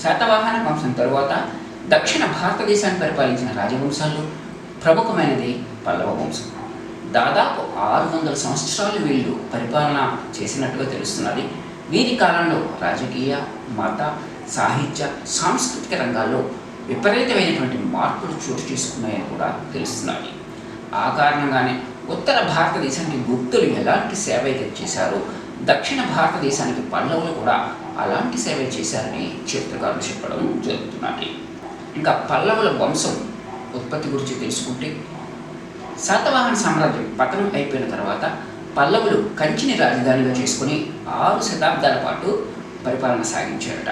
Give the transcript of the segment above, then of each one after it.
శాతవాహన వంశం తరువాత దక్షిణ భారతదేశాన్ని పరిపాలించిన రాజవంశాల్లో ప్రముఖమైనది పల్లవ వంశం. దాదాపు 600 సంవత్సరాలు వీళ్ళు పరిపాలన చేసినట్టుగా తెలుస్తున్నది. వీరి కాలంలో రాజకీయ, మత, సాహిత్య, సాంస్కృతిక రంగాల్లో విపరీతమైనటువంటి మార్పులు చోటు చేసుకున్నాయని కూడా తెలుస్తున్నాయి. ఆ కారణంగానే ఉత్తర భారతదేశానికి గుప్తులు ఎలాంటి సేవ అయితే చేశారో దక్షిణ భారతదేశానికి పల్లవులు కూడా అలాంటి సేవ చేశారని చరిత్రకారులు చెప్పడం జరుగుతున్నది. ఇంకా పల్లవుల వంశం ఉత్పత్తి గురించి తెలుసుకుంటే, శాతవాహన సామ్రాజ్యం పతనం అయిపోయిన తర్వాత పల్లవులు కంచిని రాజధానిగా చేసుకుని 6 శతాబ్దాల పాటు పరిపాలన సాగించారట.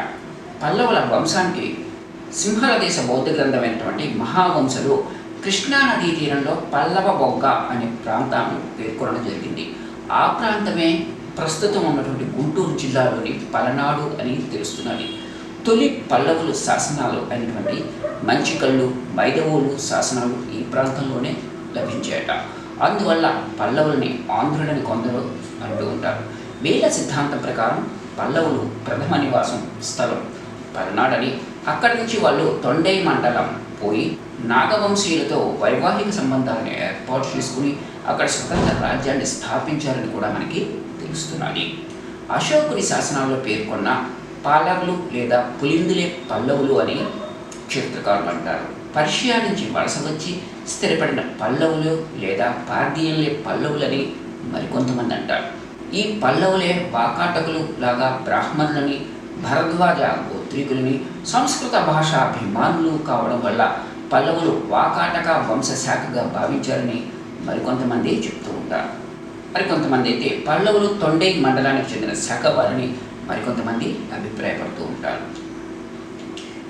పల్లవుల వంశానికి సింహళ దేశ బౌద్ధ గ్రంథమైనటువంటి మహావంశలో కృష్ణా నదీ తీరంలో పల్లవ బొగ్గ అనే ప్రాంతాన్ని పేర్కొనడం జరిగింది. ఆ ప్రాంతమే ప్రస్తుతం ఉన్నటువంటి గుంటూరు జిల్లాలోని పలనాడు అని తెలుస్తున్నది. తొలి పల్లవులు శాసనాలు అయినటువంటి మంచికళ్ళు, మైదవోలు శాసనాలు ఈ ప్రాంతంలోనే లభించాయట. అందువల్ల పల్లవులని ఆంధ్రులని కొందరు అంటూ ఉంటారు. వేద సిద్ధాంతం ప్రకారం పల్లవులు ప్రథమ నివాసం స్థలం పలనాడని, అక్కడి నుంచి వాళ్ళు తొండై మండలం పోయి నాగవంశీయులతో వైవాహిక సంబంధాలను ఏర్పాటు చేసుకుని అక్కడ స్వతంత్ర రాజ్యాన్ని స్థాపించారని కూడా మనకి తెలుస్తున్నది. అశోకుని శాసనాల్లో పేర్కొన్న పాలవులు లేదా పులిందులే పల్లవులు అని చరిత్రకారులు అంటారు. పర్షియా నుంచి వలస వచ్చి స్థిరపడిన పల్లవులు లేదా పార్దీయులే పల్లవులని మరికొంతమంది అంటారు. ఈ పల్లవులే వాకాటకులు లాగా బ్రాహ్మణులని, భరద్వాజ గోత్రీకులని, సంస్కృత భాషాభిమానులు కావడం వల్ల పల్లవులు వాకాటక వంశశాఖగా భావించారని మరికొంతమంది చెప్తూ ఉంటారు. మరికొంతమంది అయితే పల్లవులు తొండై మండలానికి చెందిన శాఖ వారిని మరికొంతమంది అభిప్రాయపడుతూ ఉంటారు.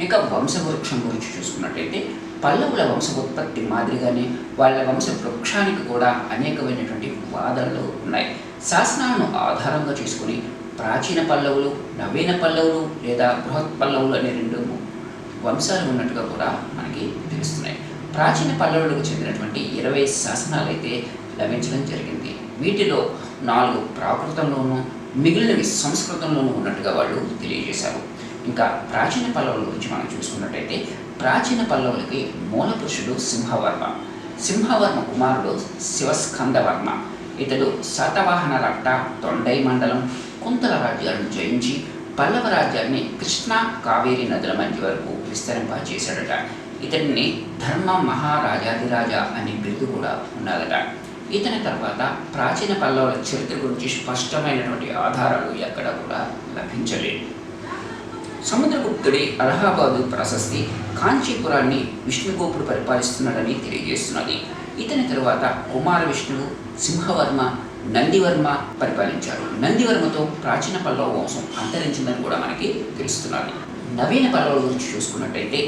ఇంకా వంశవృక్షం గురించి చూసుకున్నట్టయితే పల్లవుల వంశోత్పత్తి మాదిరిగానే వాళ్ళ వంశ వృక్షానికి కూడా అనేకమైనటువంటి వాదనలు ఉన్నాయి. శాసనాలను ఆధారంగా చేసుకుని ప్రాచీన పల్లవులు, నవీన పల్లవులు లేదా బృహత్ పల్లవులు అనే 2 వంశాలు ఉన్నట్టుగా కూడా మనకి తెలుస్తున్నాయి. ప్రాచీన పల్లవులకు చెందినటువంటి 20 శాసనాలు అయితే లభించడం జరిగింది. వీటిలో 4 ప్రాకృతంలోనూ మిగిలినవి సంస్కృతంలోనూ ఉన్నట్టుగా వాళ్ళు తెలియజేశారు. ఇంకా ప్రాచీన పల్లవుల గురించి మనం చూసుకున్నట్టయితే ప్రాచీన పల్లవులకి మూల పురుషుడు సింహవర్మ. సింహవర్మ కుమారుడు శివస్కందవర్మ. ఇతడు శాతవాహన రట్ట, తొండై మండలం, కుంతల రాజ్యాలను జయించి పల్లవ రాజ్యాన్ని కృష్ణా, కావేరీ నదుల మధ్య వరకు విస్తరింపచేశాడట. ఇతడిని ధర్మ మహారాజాధిరాజ అనే బిరుదు కూడా ఉన్నదట. ఇతని తర్వాత ప్రాచీన పల్లవుల చరిత్ర గురించి స్పష్టమైనటువంటి ఆధారాలు ఎక్కడ కూడా లభించలేదు. సముద్రగుప్తుడి అలహాబాదు ప్రశస్తి కాంచీపురాన్ని విష్ణుగోపుడు పరిపాలిస్తున్నాడని తెలియజేస్తున్నది. ఇతని తరువాత కుమార విష్ణువు, సింహవర్మ, నందివర్మ పరిపాలించారు. నందివర్మతో ప్రాచీన పల్లవ వంశం అంతరించిందని కూడా మనకి తెలుస్తున్నది. నవీన పల్లవుల గురించి చూసుకున్నట్టయితే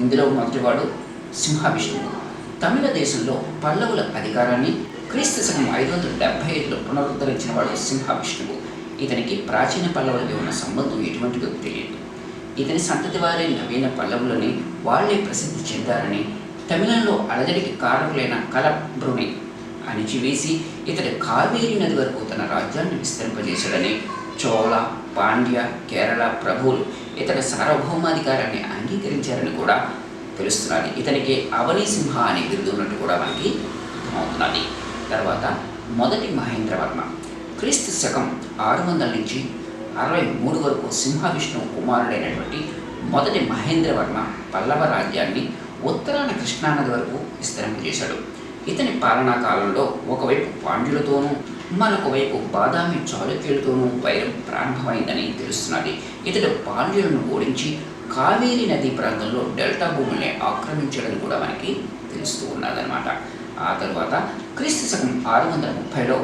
ఇందులో మొదటివాడు సింహవిష్ణువు. తమిళ దేశంలో పల్లవుల అధికారాన్ని క్రీస్తు శకం 575లో పునరుద్ధరించిన వాడు సింహవిష్ణువు. ఇతనికి ప్రాచీన పల్లవులకి ఉన్న సంబంధం ఎటువంటిదో తెలియదు. ఇతని సంతతి వారే నవీన పల్లవులని వాళ్లే ప్రసిద్ధి చెందారని, తమిళంలో అలజడికి కారకులైన కలబ్రుని అణిచివేసి ఇతడు కావేరీ నది వరకు తన రాజ్యాన్ని విస్తరింపజేశాడని, చోళ, పాండ్య, కేరళ ప్రభువులు ఇతడి సార్వభౌమాధికారాన్ని అంగీకరించారని కూడా తెలుస్తున్నది. ఇతనికి అవని సింహ అనే బిరుదు ఉన్నట్టు కూడా మనకి అర్థమవుతున్నది. తర్వాత మొదటి మహేంద్రవర్మ. క్రీస్తు శకం 600 నుంచి 63 వరకు సింహవిష్ణువు కుమారుడైనటువంటి మొదటి మహేంద్రవర్మ పల్లవ రాజ్యాన్ని ఉత్తరాన కృష్ణానది వరకు విస్తరింపజేశాడు. ఇతని పాలనా కాలంలో ఒకవైపు పాండ్యులతోనూ మరొక వైపు బాదామి చాళుక్యులతోనూ వైరం ప్రారంభమైందని తెలుస్తున్నది. ఇతడు పాండ్యులను ఓడించి కావేరీ నదీ ప్రాంతంలో డెల్టా భూముల్ని ఆక్రమించడం కూడా మనకి తెలుస్తూ ఉన్నదన్నమాట. ఆ తర్వాత క్రీస్తు శకం 630లో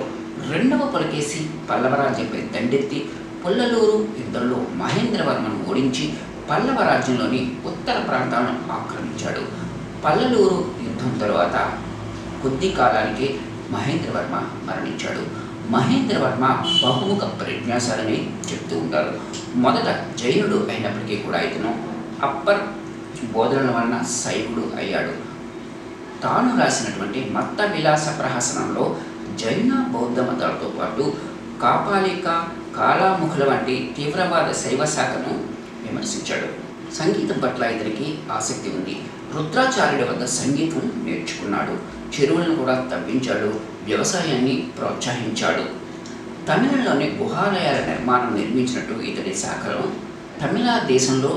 2వ పులకేసి పల్లవ రాజ్యంపై దండెత్తి పుల్లలూరు యుద్ధంలో మహేంద్రవర్మను ఓడించి పల్లవ రాజ్యంలోని ఉత్తర ప్రాంతాలను ఆక్రమించాడు. పల్లలూరు యుద్ధం తరువాత కొద్ది కాలానికి మహేంద్రవర్మ మరణించాడు. మహేంద్రవర్మ బహుముఖ ప్రజ్ఞాశాలని చెప్తూ ఉంటారు. మొదట జైనుడు అయినప్పటికీ కూడా ఇతను అప్పర్ బోధనల వలన శైవుడు అయ్యాడు. తాను రాసినటువంటి మత్త విలాస ప్రహసనంలో జైన బౌద్ధ మతాలతో పాటు కాపాలిక, కాలాముఖుల వంటి తీవ్రవాద శైవ శాఖను విమర్శించాడు. సంగీతం పట్ల ఇతనికి ఆసక్తి ఉంది. రుద్రాచార్యుడి వద్ద సంగీతం నేర్చుకున్నాడు. చెరువులను కూడా తవ్వించాడు. వ్యవసాయాన్ని ప్రోత్సహించాడు. తమిళంలోని గుహాలయాల నిర్మాణం నిర్మించినట్టు ఇతడి శాఖలో తమిళ దేశంలో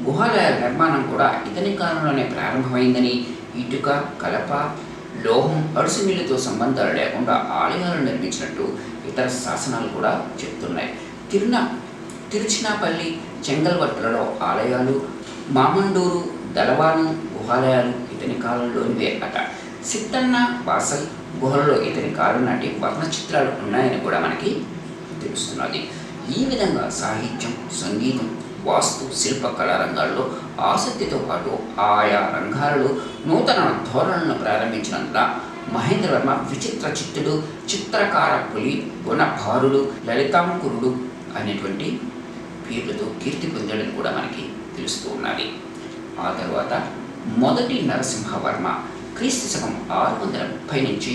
గుహాలయాల నిర్మాణం కూడా ఇతని కాలంలోనే ప్రారంభమైందని, ఇటుక, కలప, లోహం, అడుసుమిల్లుతో సంబంధాలు లేకుండా ఆలయాలు నిర్మించినట్టు ఇతర శాసనాలు కూడా చెప్తున్నాయి. తిరుచినాపల్లి, చెంగల్వట్టులలో ఆలయాలు, మామండూరు, దళవాను గుహాలయాలు ఇతని కాలంలోనివే అట. సిత్తన్న బాసల్ గుహలలో ఇతని కాలం నాటి వర్ణ చిత్రాలు ఉన్నాయని కూడా మనకి తెలుస్తున్నది. ఈ విధంగా సాహిత్యం, సంగీతం, వాస్తు, శిల్పకళా రంగాల్లో ఆసక్తితో పాటు ఆయా రంగాలలో నూతన ధోరణులను ప్రారంభించినంత మహేంద్రవర్మ విచిత్ర చిత్తుడు, చిత్రకార పులి, గుణభారుడు, లలితాంకురుడు అనేటువంటి పేర్లతో కీర్తి పొందాడని కూడా మనకి తెలుస్తూ ఉన్నది. ఆ తర్వాత మొదటి నరసింహవర్మ క్రీస్తు శకం 630 నుంచి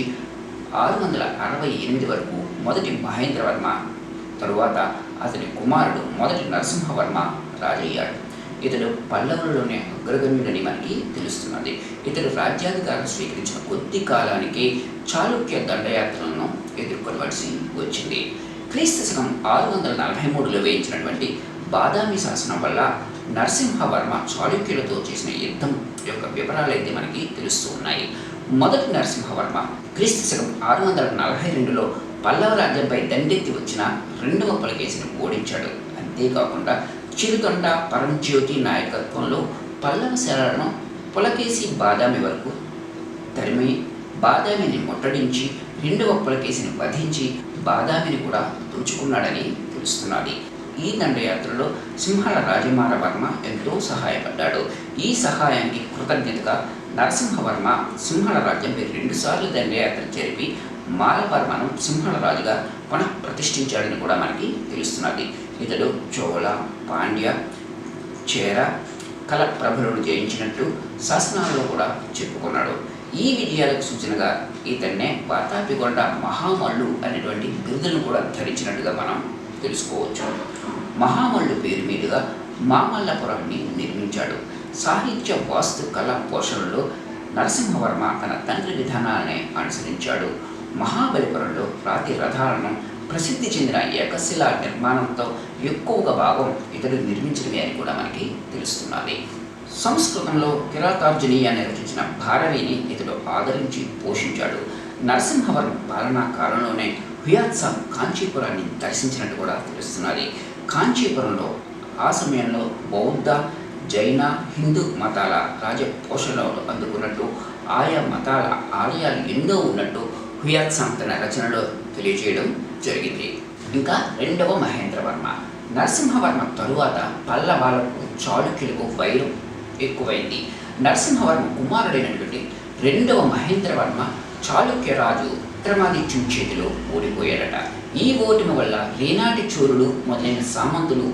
668 వరకు మొదటి మహేంద్రవర్మ, తరువాత అతని కుమారుడు మొదటి నరసింహవర్మ రాజయ్యాడు. ఇతడు పల్లవులలోనే అగ్రగణ్యుడని మనకి తెలుస్తున్నది. ఇతడు రాజ్యాధికారం స్వీకరించిన కొద్ది కాలానికి చాళుక్య దండయాత్రలను ఎదుర్కొనవలసి వచ్చింది. క్రీస్తు శకం 643లో వేయించినటువంటి బాదామి శాసనం వల్ల నరసింహవర్మ చాళుక్యులతో చేసిన యుద్ధం యొక్క వివరాలైతే మనకి తెలుస్తూ ఉన్నాయి. మొదటి నరసింహవర్మ క్రీస్తు శకం 642లో పల్లవ రాజ్యంపై దండెత్తి వచ్చిన రెండవ పులకేశిని ఓడించాడు. అంతేకాకుండా చిరుతొండ, పరంజ్యోతి నాయకత్వంలో పల్లవ శరాలను పులకేశి బాదామి వరకు తరిమి బాదామిని ముట్టడించి రెండవ పులకేశిని వధించి బాదామిని కూడా దోచుకున్నాడని తెలుస్తున్నది. ఈ దండయాత్రలో సింహళ రాజమారవర్మ ఎంతో సహాయపడ్డాడు. ఈ సహాయానికి కృతజ్ఞతగా నరసింహవర్మ సింహళ రాజ్యంపై 2 సార్లు దండయాత్ర జరిపి మాలవర్మను సింహళ రాజుగా పునః ప్రతిష్ఠించాడని కూడా మనకి తెలుస్తున్నది. ఇతడు చోళ, పాండ్య, చేర, కలప్రభులను జయించినట్టు శాసనాలలో కూడా చెప్పుకున్నాడు. ఈ విజయాలకు సూచనగా ఇతన్నే వాతాపిగొండ మహామల్లు అనేటువంటి బిరుదులను కూడా ధరించినట్టుగా మనం తెలుసుకోవచ్చు. మహామల్లు పేరు మీదుగా మామల్లపురాన్ని నిర్మించాడు. సాహిత్య, వాస్తు, కళ పోషణలో నరసింహవర్మ తన తండ్రి విధానాలనే అనుసరించాడు. మహాబలిపురంలో రాతి రథాలను ప్రసిద్ధి చెందిన ఏకశిలా నిర్మాణంతో ఎక్కువగా భాగం ఇతడు నిర్మించినవి అని కూడా మనకి తెలుస్తున్నది. సంస్కృతంలో కిరాతార్జునీయాన్ని రచించిన భారవిని ఇతడు ఆదరించి పోషించాడు. నరసింహవర్మ పాలనా కాలంలోనే హుయాత్సాంగ్ కాంచీపురాన్ని దర్శించినట్టు కూడా తెలుస్తున్నది. కాంచీపురంలో ఆ సమయంలో బౌద్ధ, జైన, హిందూ మతాల రాజపోషణలు అందుకున్నట్టు ఆయా మతాల ఆలయాలు ఎన్నో ఉన్నట్టు హుయాత్సాంగ్ తన రచనలో తెలియజేయడం జరిగింది. ఇంకా రెండవ మహేంద్రవర్మ నరసింహవర్మ తరువాత పల్లవాలకు, చాళుక్యులకు వైరం ఎక్కువైంది. నరసింహవర్మ కుమారుడైనటువంటి రెండవ మహేంద్రవర్మ చాళుక్య రాజు విక్రమాదిత్యుని చేతిలో ఓడిపోయాడట. ఈ ఓటమి వల్ల రేనాటి చోరులు మొదలైన సామంతులు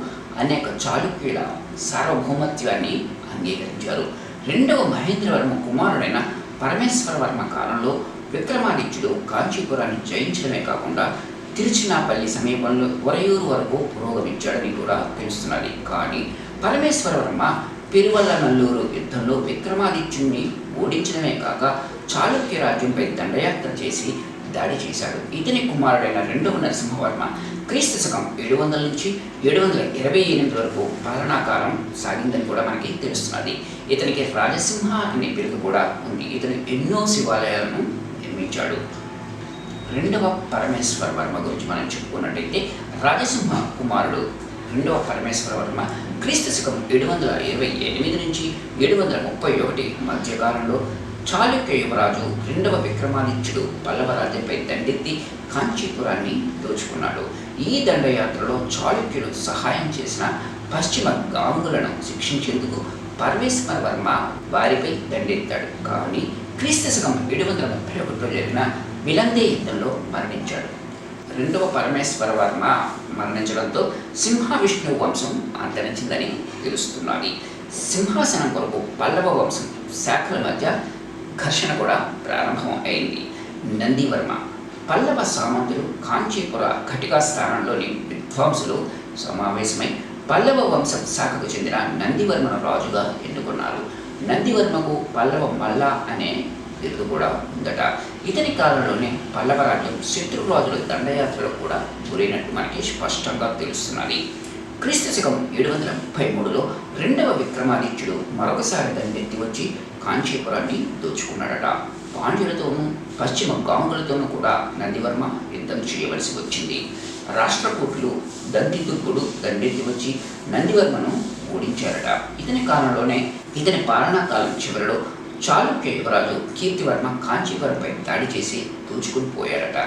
అనేక చాళుక్యుల సార్వభౌమత్వాన్ని అంగీకరించారు. రెండవ మహేంద్రవర్మ కుమారుడైన పరమేశ్వరవర్మ కాలంలో విక్రమాదిత్యుడు కాంచీపురాన్ని జయించడమే కాకుండా తిరుచినాపల్లి సమీపంలో ఒరయూరు వరకు పురోగమించాడని కూడా తెలుస్తున్నది. కానీ పరమేశ్వరవర్మ పెరువల్లనల్లూరు యుద్ధంలో విక్రమాదిత్యుడిని ఓడించడమే కాక చాళుక్య రాజ్యంపై దండయాత్ర చేసి దాడి చేశాడు. ఇతని కుమారుడైన రెండవ నరసింహవర్మ క్రీస్తు శకం 700 నుంచి 728 వరకు పాలనాకాలం సాగిందని కూడా మనకి తెలుస్తున్నది. ఇతనికి రాజసింహ అనే బిరుదు కూడా ఉంది. ఇతను ఎన్నో శివాలయాలను నిర్మించాడు. రెండవ పరమేశ్వరవర్మ గురించి మనం చెప్పుకున్నట్టయితే రాజసింహ కుమారుడు రెండవ పరమేశ్వరవర్మ క్రీస్తు శకం 728 నుంచి 731 మధ్యకాలంలో చాళుక్య యువరాజు రెండవ విక్రమాదిత్యుడు పల్లవ రాజ్యంపై దండెత్తి కాంచీపురాన్ని దోచుకున్నాడు. ఈ దండయాత్రలో చాళుక్యులు సహాయం చేసిన పశ్చిమ గాంగులను శిక్షించేందుకు పరమేశ్వరవర్మ వారిపై దండెత్తాడు. కానీ క్రీస్తు శకం 731లో జరిగిన విలందే యుద్ధంలో మరణించాడు. రెండవ పరమేశ్వరవర్మ మరణించడంతో సింహ విష్ణు వంశం అంతరించిందని తెలుస్తున్నది. సింహాసనం కొరకు పల్లవ వంశం శాఖల మధ్య ఘర్షణ కూడా ప్రారంభం అయింది. నందివర్మ పల్లవ సామంతులు కాంచీపుర ఘటికా స్థానంలోని విద్వాంసులు సమావేశమై పల్లవ వంశం శాఖకు చెందిన నందివర్మను రాజుగా ఎన్నుకున్నారు. నందివర్మకు పల్లవ మల్ల అనే బిరుదు కూడా ఉందట. ఇతని కాలంలోనే పల్లవ రాజ్యం శత్రురాజుల దండయాత్రలో కూడా గురైనట్టు మనకి స్పష్టంగా తెలుస్తున్నది. క్రీస్తు శకం 733లో రెండవ విక్రమాదిత్యుడు మరొకసారి దండెత్తి వచ్చి కాంచీపురాన్ని దోచుకున్నాడట. పాండ్యులతోనూ పశ్చిమ గాంగులతోనూ కూడా నందివర్మ యుద్ధం చేయవలసి వచ్చింది. రాష్ట్రకూటులు దంతిదుర్గుడు దండెత్తి వచ్చి నందివర్మను ఓడించారట. ఇతని కాలంలోనే ఇతని పాలనా కాలం చివరిలో చాళుక్య యువరాజు కీర్తివర్మ కాంచీపురంపై దాడి చేసి దూచుకుని పోయారట.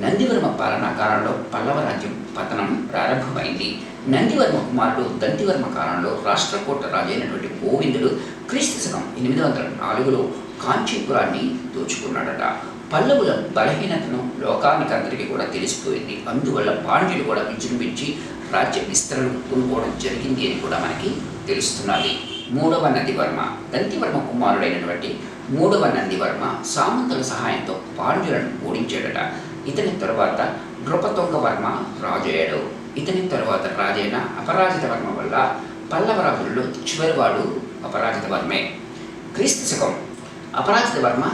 నందివర్మ పాలనా కాలంలో పల్లవ రాజ్యం పతనం ప్రారంభమైంది. నందివర్మ కుమారుడు దంతివర్మ కాలంలో రాష్ట్రకూట రాజు అయినటువంటి గోవిందుడు క్రీస్తు శకం 804లో కాంచీపురాన్ని దోచుకున్నాడట. పల్లవుల బలహీనతను లోకానికందరికీ కూడా తెలిసిపోయింది. అందువల్ల పాండ్యులు కూడా విజృంభించి రాజ్య విస్తరణకు పూనుకోవడం జరిగింది అని కూడా మనకి తెలుస్తున్నది. మూడవ నందివర్మ దంతివర్మ కుమారుడైనటువంటి మూడవ నందివర్మ సామంతుల సహాయంతో పాండ్యులను ఓడించాడట. ఇతని తరువాత నృపతుంగవర్మ రాజు అయ్యాడు. ఇతని తరువాత రాజైన అపరాజిత వర్మ వల్ల పల్లవ రాజుల్లో చివరివాడు అపరాజిత వర్మే. క్రీస్తు శకం అపరాజిత వర్మ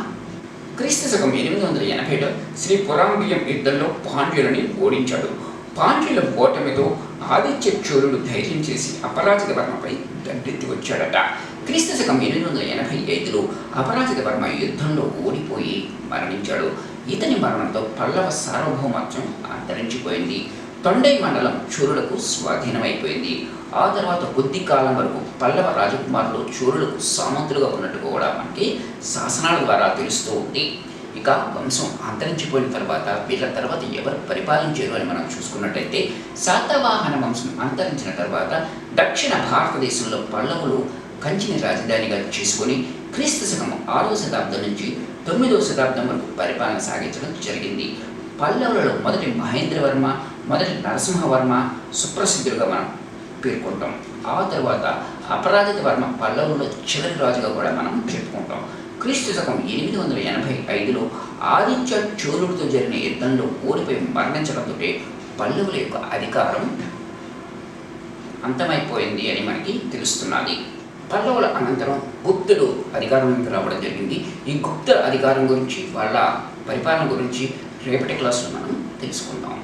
క్రీస్తు శకం 880లో శ్రీ పురాంబియం యుద్ధంలో పాండ్యులని ఓడించాడు. పాండ్యుల ఓటమితో ఆదిత్య చోళుడు ధైర్యం చేసి అపరాజిత వర్మపై దండెత్తి వచ్చాడట. క్రీస్తు శకం 885లో అపరాజిత వర్మ యుద్ధంలో ఓడిపోయి మరణించాడు. ఇతని మరణంతో పల్లవ సార్వభౌమత్వం అంతరించిపోయింది. తొండై మండలం చోళులకు స్వాధీనమైపోయింది. ఆ తర్వాత కొద్ది కాలం వరకు పల్లవ రాజకుమారులు చోళులకు సామంతులుగా ఉన్నట్టు కూడా మనకి శాసనాల ద్వారా తెలుస్తూ ఉంది. ఇక వంశం అంతరించిపోయిన తర్వాత వీళ్ళ తర్వాత ఎవరు పరిపాలించారు అని మనం చూసుకున్నట్టయితే శాతవాహన వంశం అంతరించిన తర్వాత దక్షిణ భారతదేశంలో పల్లవులు కంచిని రాజధానిగా చేసుకొని క్రీస్తు శకం 6వ శతాబ్దం నుంచి 9వ శతాబ్దం వరకు పరిపాలన సాగించడం జరిగింది. పల్లవులలో మొదటి మహేంద్రవర్మ, మొదటి నరసింహవర్మ సుప్రసిద్ధులుగా మనం పేర్కొంటాం. ఆ తర్వాత అపరాజిత వర్మ పల్లవుల్లో చివరి రాజుగా కూడా మనం చెప్పుకుంటాం. క్రీస్తు శకం 885లో ఆదిత్య చోళుడితో జరిగిన యుద్ధంలో ఓడిపోయి మరణించడంతో పల్లవుల యొక్క అధికారం అంతమైపోయింది అని మనకి తెలుస్తున్నది. పల్లవుల అనంతరం గుప్తుడు అధికారంలోకి రావడం జరిగింది. ఈ గుప్త అధికారం గురించి వాళ్ళ పరిపాలన గురించి రేపటి క్లాసులో మనం తెలుసుకుందాం.